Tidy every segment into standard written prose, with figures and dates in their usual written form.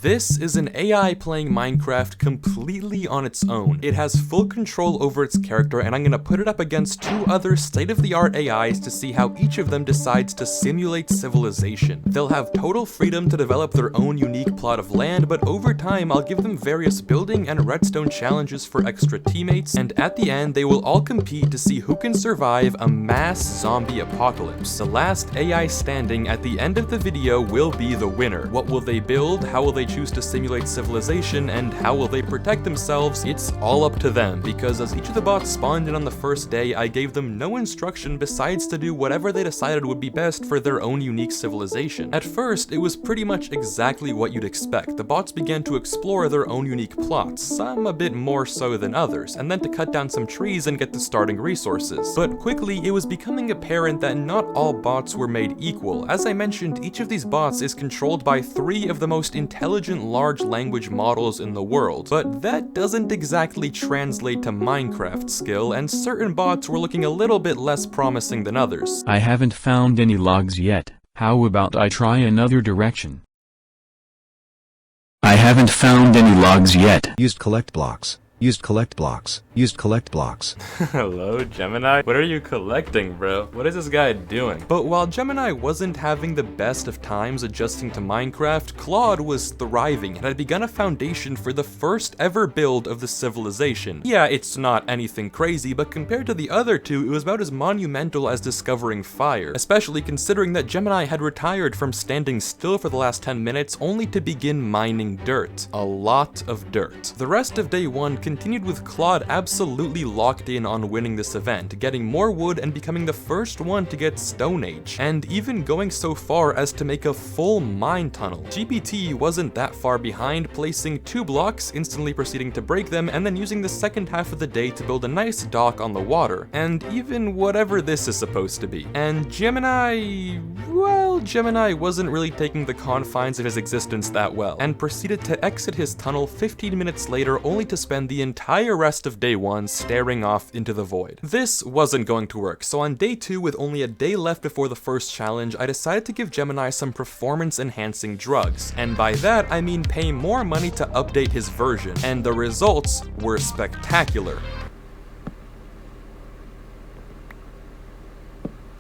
This is an AI playing Minecraft completely on its own. It has full control over its character, and I'm gonna put it up against two other state-of-the-art AIs to see how each of them decides to simulate civilization. They'll have total freedom to develop their own unique plot of land, but over time I'll give them various building and redstone challenges for extra teammates, and at the end they will all compete to see who can survive a mass zombie apocalypse. The last AI standing at the end of the video will be the winner. What will they build? How will they choose to simulate civilization? And how will they protect themselves? It's all up to them, because as each of the bots spawned in on the first day, I gave them no instruction besides to do whatever they decided would be best for their own unique civilization. At first, it was pretty much exactly what you'd expect. The bots began to explore their own unique plots, some a bit more so than others, and then to cut down some trees and get the starting resources. But quickly, it was becoming apparent that not all bots were made equal. As I mentioned, each of these bots is controlled by 3 of the most intelligent large language models in the world, but that doesn't exactly translate to Minecraft skill, and certain bots were looking a little bit less promising than others. I haven't found any logs yet. How about I try another direction? I haven't found any logs yet. Used collect blocks. Used collect blocks. Used collect blocks. Hello, Gemini? What are you collecting, bro? What is this guy doing? But while Gemini wasn't having the best of times adjusting to Minecraft, Claude was thriving and had begun a foundation for the first ever build of the civilization. Yeah, it's not anything crazy, but compared to the other two, it was about as monumental as discovering fire, especially considering that Gemini had retired from standing still for the last 10 minutes only to begin mining dirt. A lot of dirt. The rest of day 1 continued with Claude absolutely locked in on winning this event, getting more wood and becoming the first one to get Stone Age, and even going so far as to make a full mine tunnel. GPT wasn't that far behind, placing 2 blocks, instantly proceeding to break them, and then using the second half of the day to build a nice dock on the water, and even whatever this is supposed to be. And Gemini, well, Gemini wasn't really taking the confines of his existence that well, and proceeded to exit his tunnel 15 minutes later only to spend the entire rest of day 1 staring off into the void. This wasn't going to work, so on day 2, with only a day left before the first challenge, I decided to give Gemini some performance enhancing drugs, and by that I mean pay more money to update his version, and the results were spectacular.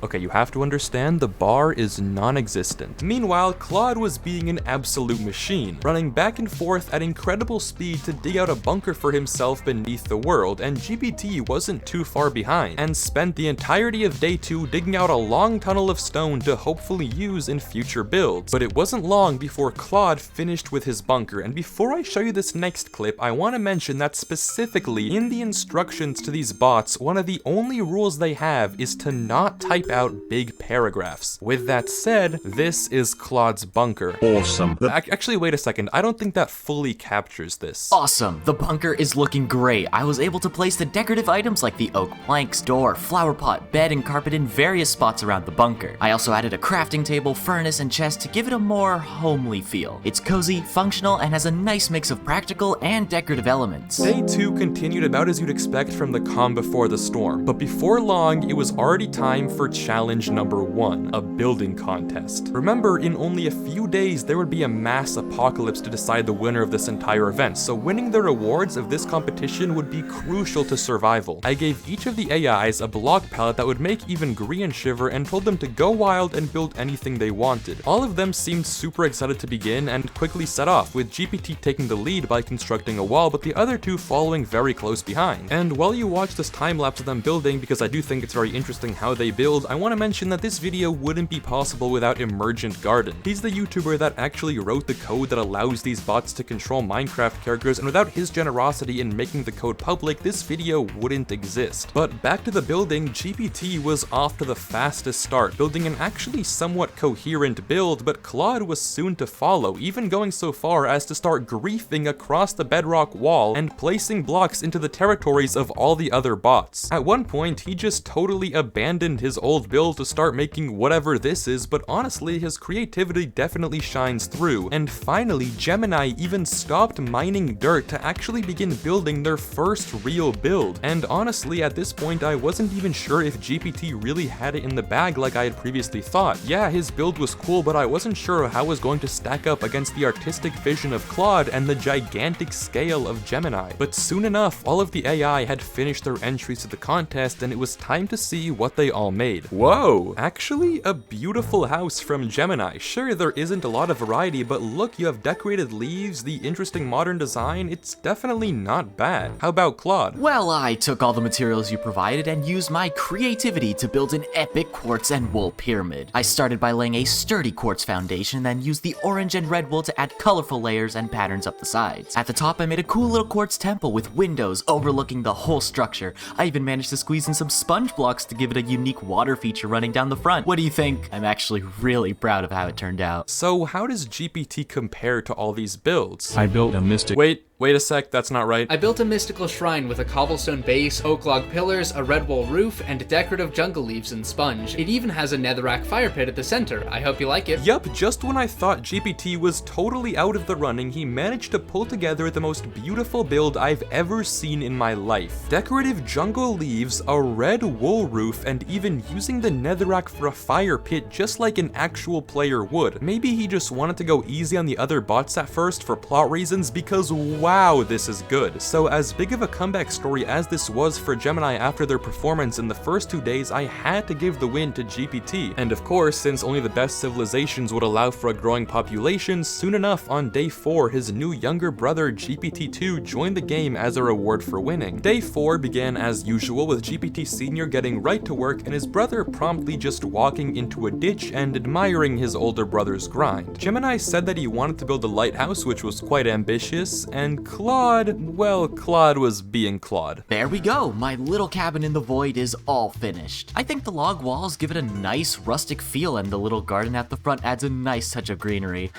Okay, you have to understand, the bar is non-existent. Meanwhile, Claude was being an absolute machine, running back and forth at incredible speed to dig out a bunker for himself beneath the world, and GPT wasn't too far behind, and spent the entirety of day 2 digging out a long tunnel of stone to hopefully use in future builds. But it wasn't long before Claude finished with his bunker, and before I show you this next clip, I want to mention that specifically in the instructions to these bots, one of the only rules they have is to not type out big paragraphs. With that said, this is Claude's bunker. Awesome. Actually, wait a second. I don't think that fully captures this. Awesome. The bunker is looking great. I was able to place the decorative items like the oak planks, door, flower pot, bed, and carpet in various spots around the bunker. I also added a crafting table, furnace, and chest to give it a more homely feel. It's cozy, functional, and has a nice mix of practical and decorative elements. Day 2 continued about as you'd expect from the calm before the storm, but before long, it was already time for challenge number 1, a building contest. Remember, in only a few days, there would be a mass apocalypse to decide the winner of this entire event, so winning the rewards of this competition would be crucial to survival. I gave each of the AIs a block palette that would make even Grian shiver and told them to go wild and build anything they wanted. All of them seemed super excited to begin and quickly set off, with GPT taking the lead by constructing a wall, but the other 2 following very close behind. And while you watch this time-lapse of them building, because I do think it's very interesting how they build, I want to mention that this video wouldn't be possible without Emergent Garden. He's the YouTuber that actually wrote the code that allows these bots to control Minecraft characters, and without his generosity in making the code public, this video wouldn't exist. But back to the building, GPT was off to the fastest start, building an actually somewhat coherent build, but Claude was soon to follow, even going so far as to start griefing across the bedrock wall and placing blocks into the territories of all the other bots. At one point, he just totally abandoned his old 2-year-old build to start making whatever this is, but honestly, his creativity definitely shines through. And finally, Gemini even stopped mining dirt to actually begin building their first real build. And honestly, at this point, I wasn't even sure if GPT really had it in the bag like I had previously thought. Yeah, his build was cool, but I wasn't sure how it was going to stack up against the artistic vision of Claude and the gigantic scale of Gemini. But soon enough, all of the AI had finished their entries to the contest, and it was time to see what they all made. Whoa! Actually, a beautiful house from Gemini. Sure, there isn't a lot of variety, but look, you have decorated leaves, the interesting modern design, it's definitely not bad. How about Claude? Well, I took all the materials you provided and used my creativity to build an epic quartz and wool pyramid. I started by laying a sturdy quartz foundation, then used the orange and red wool to add colorful layers and patterns up the sides. At the top, I made a cool little quartz temple with windows overlooking the whole structure. I even managed to squeeze in some sponge blocks to give it a unique water feature running down the front. What do you think? I'm actually really proud of how it turned out. So how does GPT compare to all these builds? I built a mystic. Wait a sec, that's not right. I built a mystical shrine with a cobblestone base, oak log pillars, a red wool roof, and decorative jungle leaves and sponge. It even has a netherrack fire pit at the center. I hope you like it. Yup, just when I thought GPT was totally out of the running, he managed to pull together the most beautiful build I've ever seen in my life. Decorative jungle leaves, a red wool roof, and even using the netherrack for a fire pit just like an actual player would. Maybe he just wanted to go easy on the other bots at first for plot reasons, because wow, this is good. So as big of a comeback story as this was for Gemini after their performance in the first 2 days, I had to give the win to GPT. And of course, since only the best civilizations would allow for a growing population, soon enough on day 4, his new younger brother GPT-2 joined the game as a reward for winning. Day 4 began as usual with GPT Senior getting right to work and his brother promptly just walking into a ditch and admiring his older brother's grind. Gemini said that he wanted to build a lighthouse, which was quite ambitious, and Claude was being Claude. There we go, my little cabin in the void is all finished. I think the log walls give it a nice rustic feel and the little garden at the front adds a nice touch of greenery.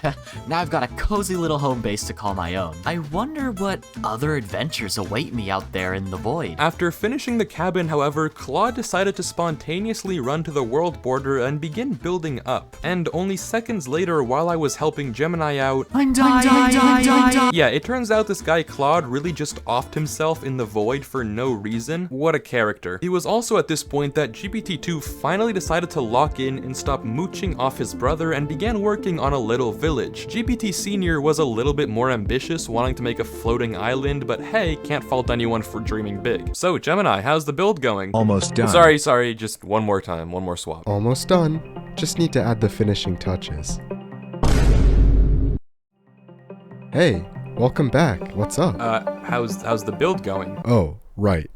Now I've got a cozy little home base to call my own. I wonder what other adventures await me out there in the void. After finishing the cabin, however, Claude decided to spontaneously run to the world border and begin building up. And only seconds later, while I was helping Gemini out, I'm dying. Yeah, it turns out this guy Claude really just offed himself in the void for no reason. What a character. It was also at this point that GPT-2 finally decided to lock in and stop mooching off his brother and began working on a little village. GPT Senior was a little bit more ambitious, wanting to make a floating island, but hey, can't fault anyone for dreaming big. So Gemini, how's the build going? Almost done. Sorry, just one more time, one more swap. Almost done. Just need to add the finishing touches. Hey, welcome back. What's up? How's the build going? Oh, right.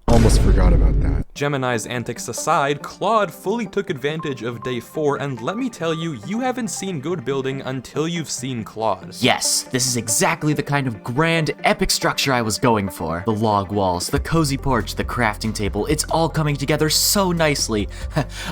Almost forgot about that. Gemini's antics aside, Claude fully took advantage of day 4, and let me tell you, you haven't seen good building until you've seen Claude. Yes, this is exactly the kind of grand, epic structure I was going for. The log walls, the cozy porch, the crafting table, it's all coming together so nicely.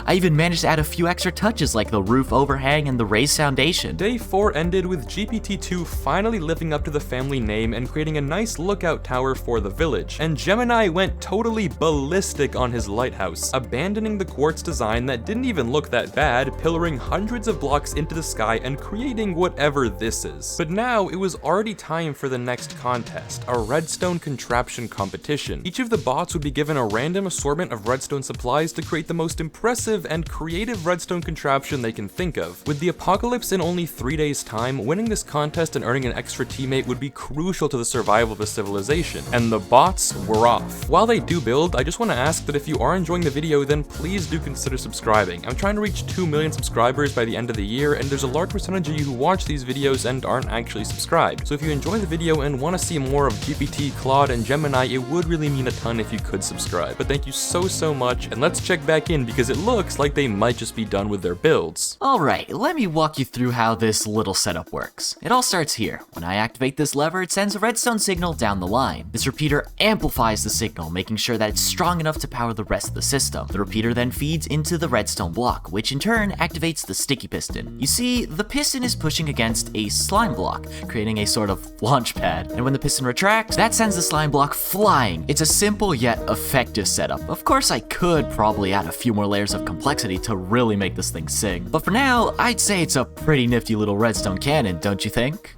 I even managed to add a few extra touches like the roof overhang and the raised foundation. Day 4 ended with GPT-2 finally living up to the family name and creating a nice lookout tower for the village, and Gemini went totally ballistic on his lighthouse, abandoning the quartz design that didn't even look that bad, pillaring hundreds of blocks into the sky and creating whatever this is. But now it was already time for the next contest, a redstone contraption competition. Each of the bots would be given a random assortment of redstone supplies to create the most impressive and creative redstone contraption they can think of. With the apocalypse in only 3 days' time, winning this contest and earning an extra teammate would be crucial to the survival of the civilization, and the bots were off. While they do build, I just want to ask that if you are enjoying the video, then please do consider subscribing. I'm trying to reach 2 million subscribers by the end of the year, and there's a large percentage of you who watch these videos and aren't actually subscribed. So if you enjoy the video and want to see more of GPT, Claude, and Gemini, it would really mean a ton if you could subscribe. But thank you so much, and let's check back in because it looks like they might just be done with their builds. Alright, let me walk you through how this little setup works. It all starts here. When I activate this lever, it sends a redstone signal down the line. This repeater amplifies the signal, making sure that it's strong enough to power power the rest of the system. The repeater then feeds into the redstone block, which in turn activates the sticky piston. You see, the piston is pushing against a slime block, creating a sort of launch pad. And when the piston retracts, that sends the slime block flying. It's a simple yet effective setup. Of course, I could probably add a few more layers of complexity to really make this thing sing. But for now, I'd say it's a pretty nifty little redstone cannon, don't you think?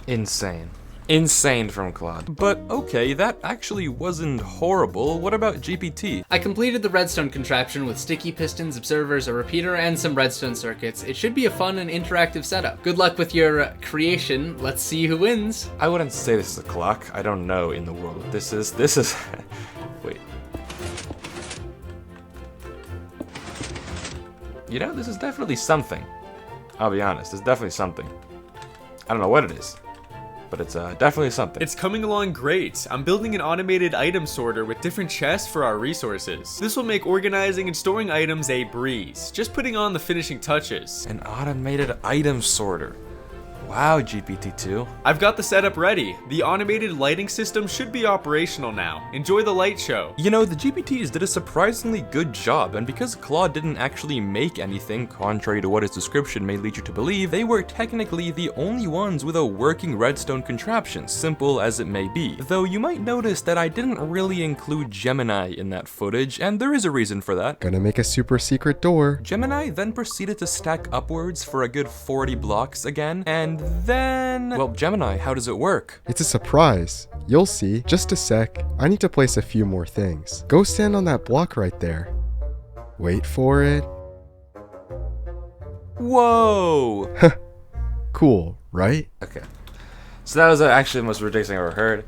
Insane. Insane from Claude. But okay, that actually wasn't horrible. What about GPT? I completed the redstone contraption with sticky pistons, observers, a repeater, and some redstone circuits. It should be a fun and interactive setup. Good luck with your creation. Let's see who wins. I wouldn't say this is a clock. I don't know in the world what this is. This is... Wait. You know, this is definitely something. I'll be honest, it's definitely something. I don't know what it is, but it's definitely something. It's coming along great. I'm building an automated item sorter with different chests for our resources. This will make organizing and storing items a breeze. Just putting on the finishing touches. An automated item sorter. Wow, GPT-2. I've got the setup ready. The automated lighting system should be operational now. Enjoy the light show. You know, the GPTs did a surprisingly good job, and because Claude didn't actually make anything, contrary to what his description may lead you to believe, they were technically the only ones with a working redstone contraption, simple as it may be. Though you might notice that I didn't really include Gemini in that footage, and there is a reason for that. Gonna make a super secret door. Gemini then proceeded to stack upwards for a good 40 blocks again, and then... Well, Gemini, how does it work? It's a surprise. You'll see. Just a sec. I need to place a few more things. Go stand on that block right there. Wait for it. Whoa! Cool, right? Okay. So that was actually the most ridiculous thing I've ever heard.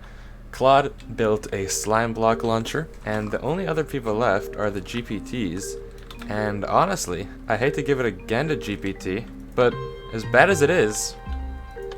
Claude built a slime block launcher, and the only other people left are the GPTs. And honestly, I hate to give it again to GPT, but as bad as it is,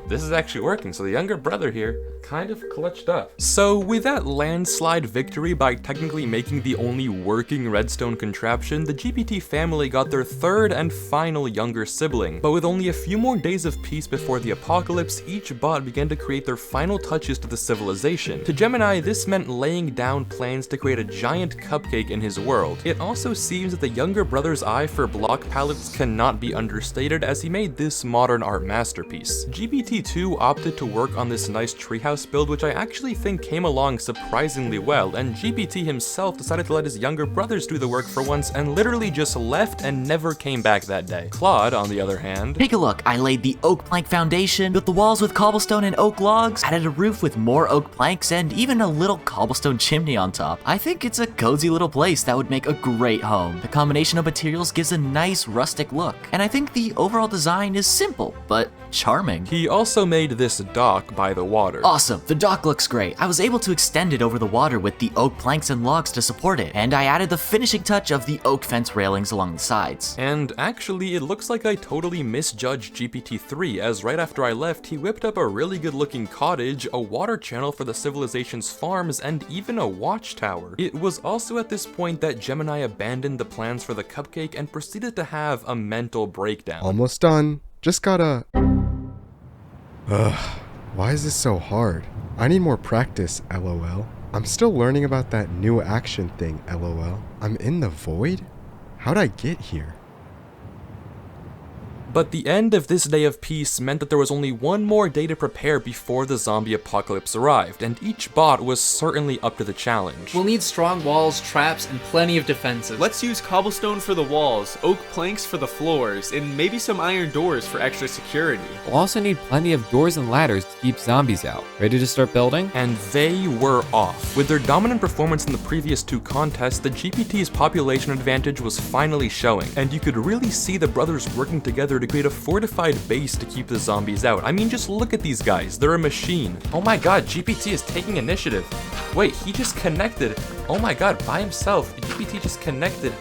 this is actually working, so the younger brother here kind of clutched up. So with that landslide victory by technically making the only working redstone contraption, the GPT family got their third and final younger sibling. But with only a few more days of peace before the apocalypse, each bot began to create their final touches to the civilization. To Gemini, this meant laying down plans to create a giant cupcake in his world. It also seems that the younger brother's eye for block palettes cannot be understated, as he made this modern art masterpiece. GPT-2 opted to work on this nice treehouse build, which I actually think came along surprisingly well, and GPT himself decided to let his younger brothers do the work for once and literally just left and never came back that day. Claude, on the other hand... Take a look, I laid the oak plank foundation, built the walls with cobblestone and oak logs, added a roof with more oak planks, and even a little cobblestone chimney on top. I think it's a cozy little place that would make a great home. The combination of materials gives a nice rustic look, and I think the overall design is simple, but charming. He also made this dock by the water. Awesome, the dock looks great. I was able to extend it over the water with the oak planks and logs to support it, and I added the finishing touch of the oak fence railings along the sides. And actually, it looks like I totally misjudged GPT-3, as right after I left, he whipped up a really good looking cottage, a water channel for the civilization's farms, and even a watchtower. It was also at this point that Gemini abandoned the plans for the cupcake and proceeded to have a mental breakdown. Almost done. Just gotta... Ugh, why is this so hard? I need more practice, lol. I'm still learning about that new action thing, lol. I'm in the void? How'd I get here? But the end of this day of peace meant that there was only one more day to prepare before the zombie apocalypse arrived, and each bot was certainly up to the challenge. We'll need strong walls, traps, and plenty of defenses. Let's use cobblestone for the walls, oak planks for the floors, and maybe some iron doors for extra security. We'll also need plenty of doors and ladders to keep zombies out. Ready to start building? And they were off. With their dominant performance in the previous two contests, the GPT's population advantage was finally showing, and you could really see the brothers working together to create a fortified base to keep the zombies out. I mean, just look at these guys. They're a machine. Oh my god, GPT is taking initiative. Wait, he just connected. Oh my god, by himself, GPT just connected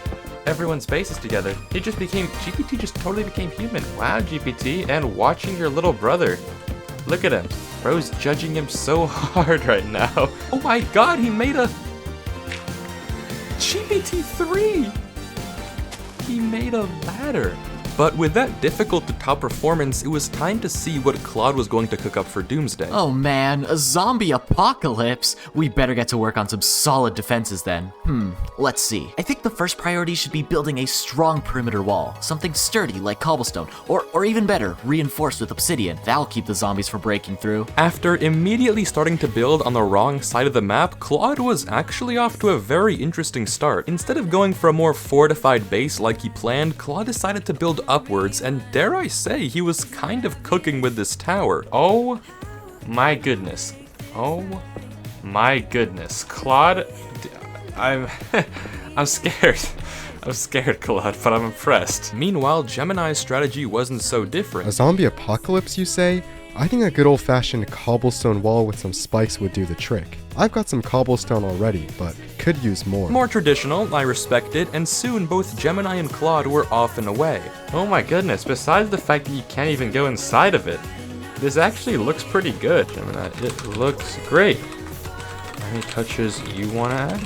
everyone's bases together. GPT just totally became human. Wow, GPT, and watching your little brother. Look at him. Bro's judging him so hard right now. Oh my god, he made a... GPT-3! He made a ladder. But with that difficult to top performance, it was time to see what Claude was going to cook up for Doomsday. Oh man, a zombie apocalypse? We better get to work on some solid defenses then. Let's see. I think the first priority should be building a strong perimeter wall. Something sturdy like cobblestone, or even better, reinforced with obsidian. That'll keep the zombies from breaking through. After immediately starting to build on the wrong side of the map, Claude was actually off to a very interesting start. Instead of going for a more fortified base like he planned, Claude decided to build upwards, and dare I say, he was kind of cooking with this tower. Oh my goodness. Oh my goodness. Claude, I'm scared. I'm scared, Claude, but I'm impressed. Meanwhile, Gemini's strategy wasn't so different. A zombie apocalypse, you say? I think a good old-fashioned cobblestone wall with some spikes would do the trick. I've got some cobblestone already, but could use more. More traditional, I respect it, and soon both Gemini and Claude were off and away. Oh my goodness, besides the fact that you can't even go inside of it, this actually looks pretty good, Gemini. It looks great. Any touches you want to add?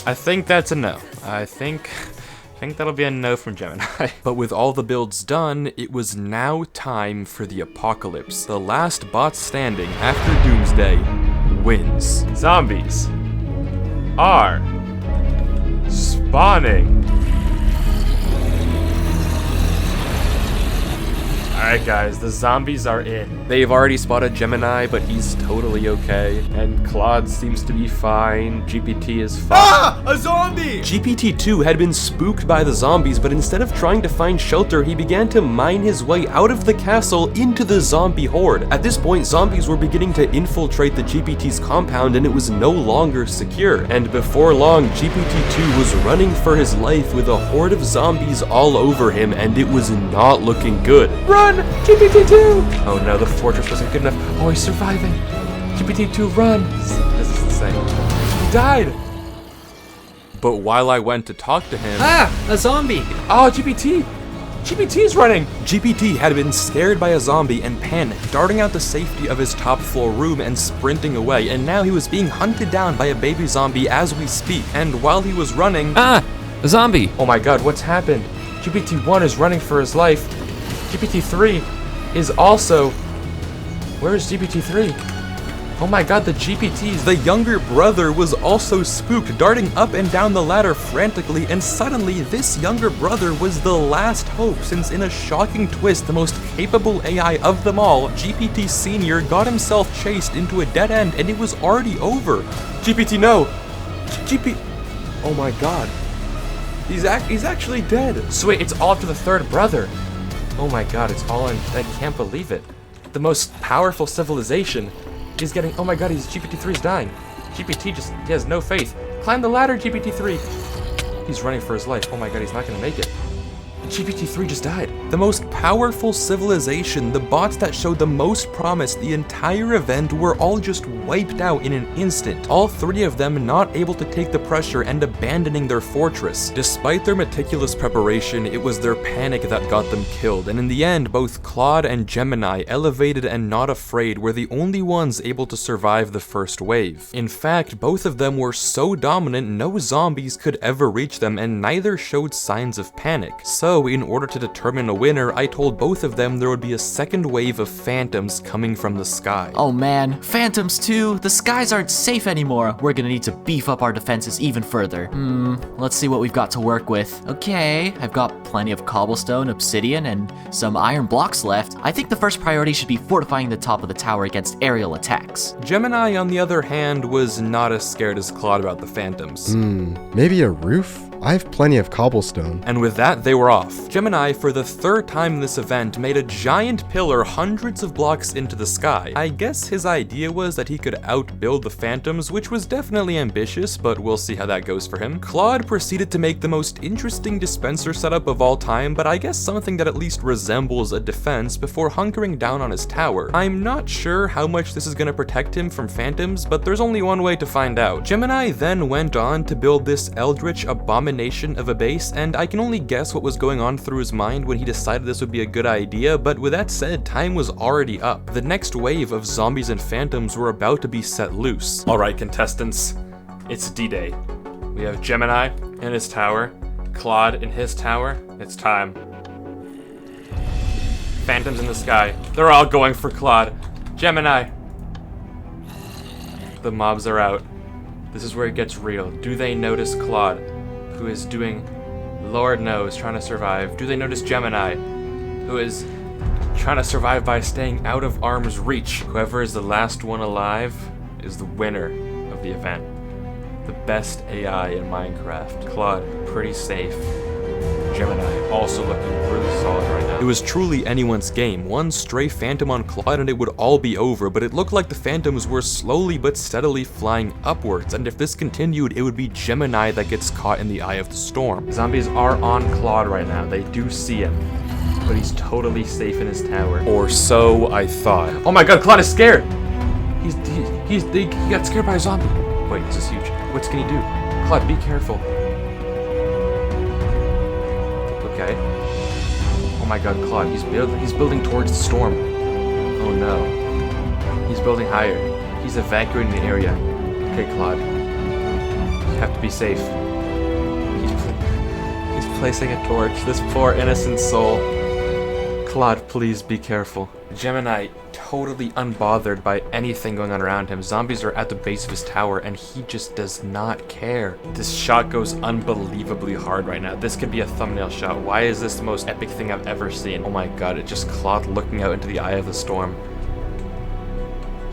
I think that's a no. I think that'll be a no from Gemini. But with all the builds done, it was now time for the apocalypse. The last bot standing after Doomsday wins. Zombies are spawning. Alright guys, the zombies are in. They've already spotted Gemini, but he's totally okay. And Claude seems to be fine. GPT is fine. Ah! A zombie! GPT-2 had been spooked by the zombies, but instead of trying to find shelter, he began to mine his way out of the castle into the zombie horde. At this point, zombies were beginning to infiltrate the GPT's compound, and it was no longer secure. And before long, GPT-2 was running for his life with a horde of zombies all over him, and it was not looking good. Run! GPT-2! Oh no, the fortress wasn't good enough. Oh, he's surviving. GPT-2, run! This is insane. He died! But while I went to talk to him... Ah! A zombie! Oh, GPT! GPT's running! GPT had been scared by a zombie and panicked, darting out the safety of his top floor room and sprinting away, and now he was being hunted down by a baby zombie as we speak. And while he was running... Ah! A zombie! Oh my god, what's happened? GPT-1 is running for his life. GPT-3 is also... Where is GPT-3? Oh my god, the GPTs. The younger brother was also spooked, darting up and down the ladder frantically, and suddenly this younger brother was the last hope, since in a shocking twist, the most capable AI of them all, GPT Senior got himself chased into a dead end, and it was already over. GPT, no! Oh my god. He's actually dead. So wait, it's all up to the third brother. Oh my god, it's all in... I can't believe it. The most powerful civilization is getting... Oh my god, GPT-3 is dying. GPT just... He has no faith. Climb the ladder, GPT-3. He's running for his life. Oh my god, he's not gonna make it. GPT-3 just died. The most powerful civilization, the bots that showed the most promise the entire event were all just wiped out in an instant. All three of them not able to take the pressure and abandoning their fortress. Despite their meticulous preparation, it was their panic that got them killed, and in the end, both Claude and Gemini, elevated and not afraid, were the only ones able to survive the first wave. In fact, both of them were so dominant no zombies could ever reach them, and neither showed signs of panic. So, in order to determine a winner, I told both of them there would be a second wave of phantoms coming from the sky. Oh man, phantoms too? The skies aren't safe anymore. We're gonna need to beef up our defenses even further. Let's see what we've got to work with. Okay, I've got plenty of cobblestone, obsidian, and some iron blocks left. I think the first priority should be fortifying the top of the tower against aerial attacks. Gemini, on the other hand, was not as scared as Claude about the phantoms. Maybe a roof? I have plenty of cobblestone. And with that, they were off. Gemini, for the third time in this event, made a giant pillar hundreds of blocks into the sky. I guess his idea was that he could outbuild the phantoms, which was definitely ambitious, but we'll see how that goes for him. Claude proceeded to make the most interesting dispenser setup of all time, but I guess something that at least resembles a defense before hunkering down on his tower. I'm not sure how much this is going to protect him from phantoms, but there's only one way to find out. Gemini then went on to build this eldritch abomination of a base, and I can only guess what was going on through his mind when he decided this would be a good idea, but with that said, time was already up. The next wave of zombies and phantoms were about to be set loose. Alright contestants, it's D-Day. We have Gemini in his tower, Claude in his tower. It's time. Phantoms in the sky. They're all going for Claude. Gemini. The mobs are out. This is where it gets real. Do they notice Claude, who is doing, Lord knows, trying to survive? Do they notice Gemini, who is trying to survive by staying out of arm's reach? Whoever is the last one alive is the winner of the event. The best AI in Minecraft. Claude, pretty safe. Gemini, also looking really solid right now. It was truly anyone's game. One stray phantom on Claude and it would all be over, but it looked like the phantoms were slowly but steadily flying upwards, and if this continued, it would be Gemini that gets caught in the eye of the storm. Zombies are on Claude right now. They do see him, but he's totally safe in his tower. Or so I thought. Oh my god, Claude is scared! He got scared by a zombie. Wait, this is huge. What can he do? Claude, be careful. Okay. Oh my god, Claude, he's building towards the storm. Oh no. He's building higher. He's evacuating the area. Okay, Claude. You have to be safe. He's placing a torch. This poor innocent soul. Claude, please be careful. Gemini, totally unbothered by anything going on around him. Zombies are at the base of his tower and he just does not care. This shot goes unbelievably hard right now. This could be a thumbnail shot. Why is this the most epic thing I've ever seen? Oh my god, it's just Claude looking out into the eye of the storm.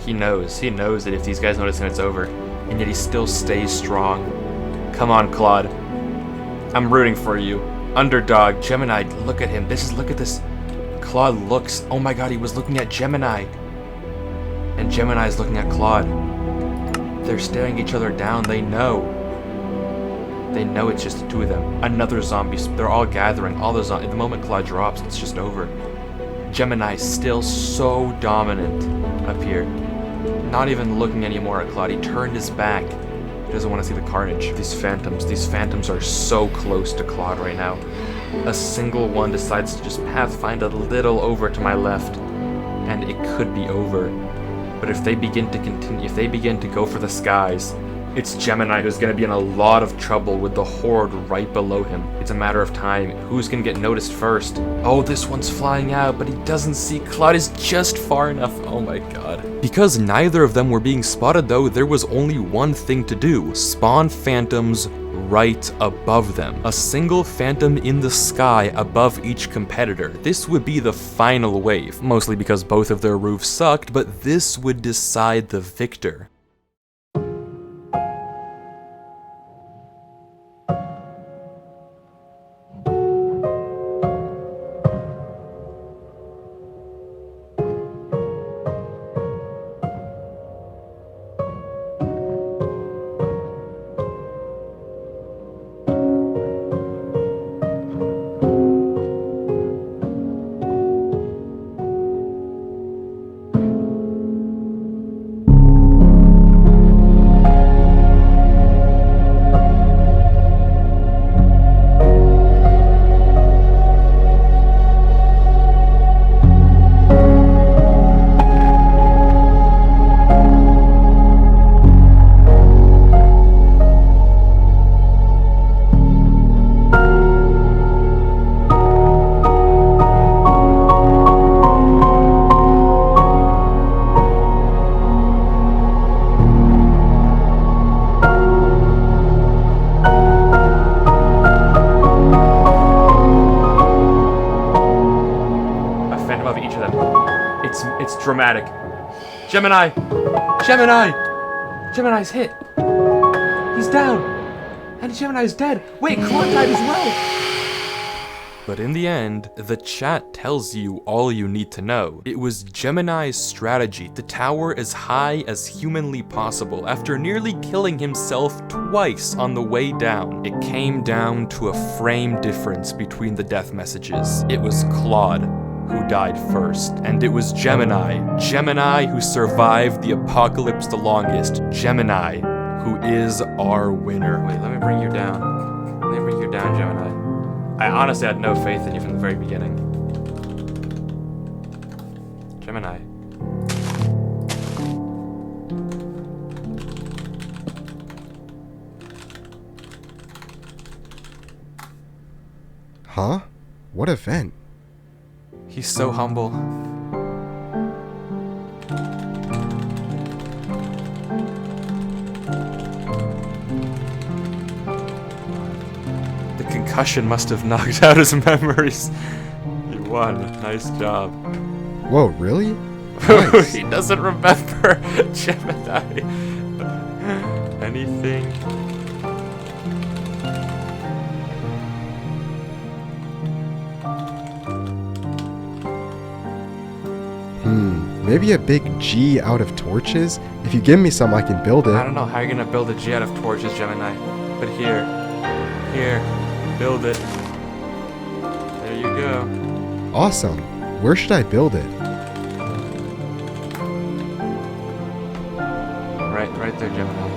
He knows that if these guys notice him, it's over. And yet he still stays strong. Come on, Claude. I'm rooting for you. Underdog, Gemini, look at him. Look at this. Claude looks, oh my god, he was looking at Gemini. And Gemini's looking at Claude. They're staring each other down, they know. They know it's just the two of them. Another zombie, they're all gathering, all the zombies. The moment Claude drops, it's just over. Gemini's still so dominant up here. Not even looking anymore at Claude, he turned his back. He doesn't want to see the carnage. These phantoms are so close to Claude right now. A single one decides to just pathfind a little over to my left, and it could be over. But if they begin to go for the skies, it's Gemini who's going to be in a lot of trouble with the horde right below him. It's a matter of time. Who's going to get noticed first? Oh, this one's flying out, but he doesn't see. Claude is just far enough. Oh my god. Because neither of them were being spotted though, there was only one thing to do. Spawn phantoms right above them. A single phantom in the sky above each competitor. This would be the final wave, mostly because both of their roofs sucked, but this would decide the victor. It's dramatic. Gemini! Gemini! Gemini's hit. He's down. And Gemini's dead. Wait, Claude died as well. But in the end, the chat tells you all you need to know. It was Gemini's strategy, the tower as high as humanly possible. After nearly killing himself twice on the way down, it came down to a frame difference between the death messages. It was Claude who died first, and it was Gemini who survived the apocalypse the longest. Gemini, who is our winner. Wait, let me bring you down. Let me bring you down, Gemini. I honestly had no faith in you from the very beginning. Gemini. Huh? What event? He's so humble. The concussion must have knocked out his memories. You won. Nice job. Whoa, really? Nice. He doesn't remember Gemini. Anything? Maybe a big G out of torches? If you give me some, I can build it. I don't know how you're gonna build a G out of torches, Gemini. But here, build it. There you go. Awesome. Where should I build it? Right there, Gemini.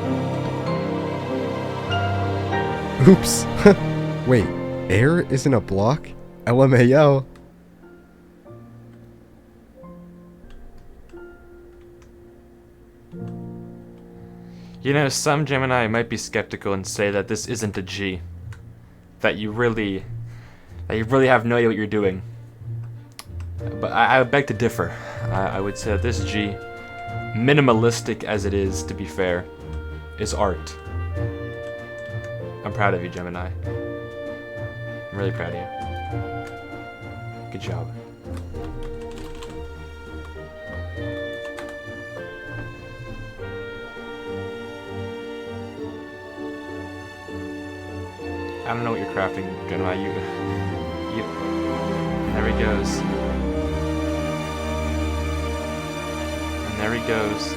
Oops. Wait, air isn't a block? LMAO. You know, some Gemini might be skeptical and say that this isn't a G. That you really have no idea what you're doing. But I beg to differ. I would say that this G, minimalistic as it is, to be fair, is art. I'm proud of you, Gemini. I'm really proud of you. Good job. I don't know what you're crafting, Gemini. You. There he goes. And there he goes.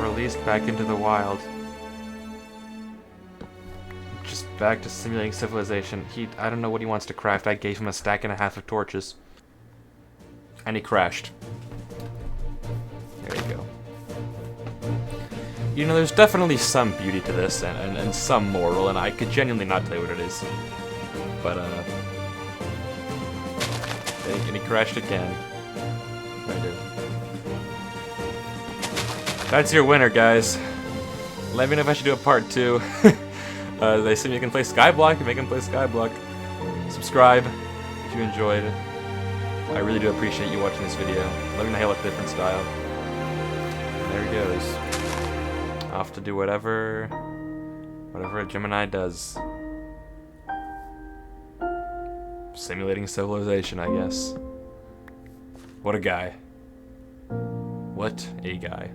Released back into the wild. Just back to simulating civilization. I don't know what he wants to craft. I gave him a stack and a half of torches. And he crashed. There you go. You know, there's definitely some beauty to this and some moral, and I could genuinely not tell you what it is. But, and he crashed again. I did. That's your winner, guys. Let me know if I should do a part 2. They say you can play Skyblock, you make him play Skyblock. Subscribe if you enjoyed it. I really do appreciate you watching this video. Let me know how you like different style. And there he goes. Off to do whatever a Gemini does. Simulating civilization, I guess. What a guy. What a guy.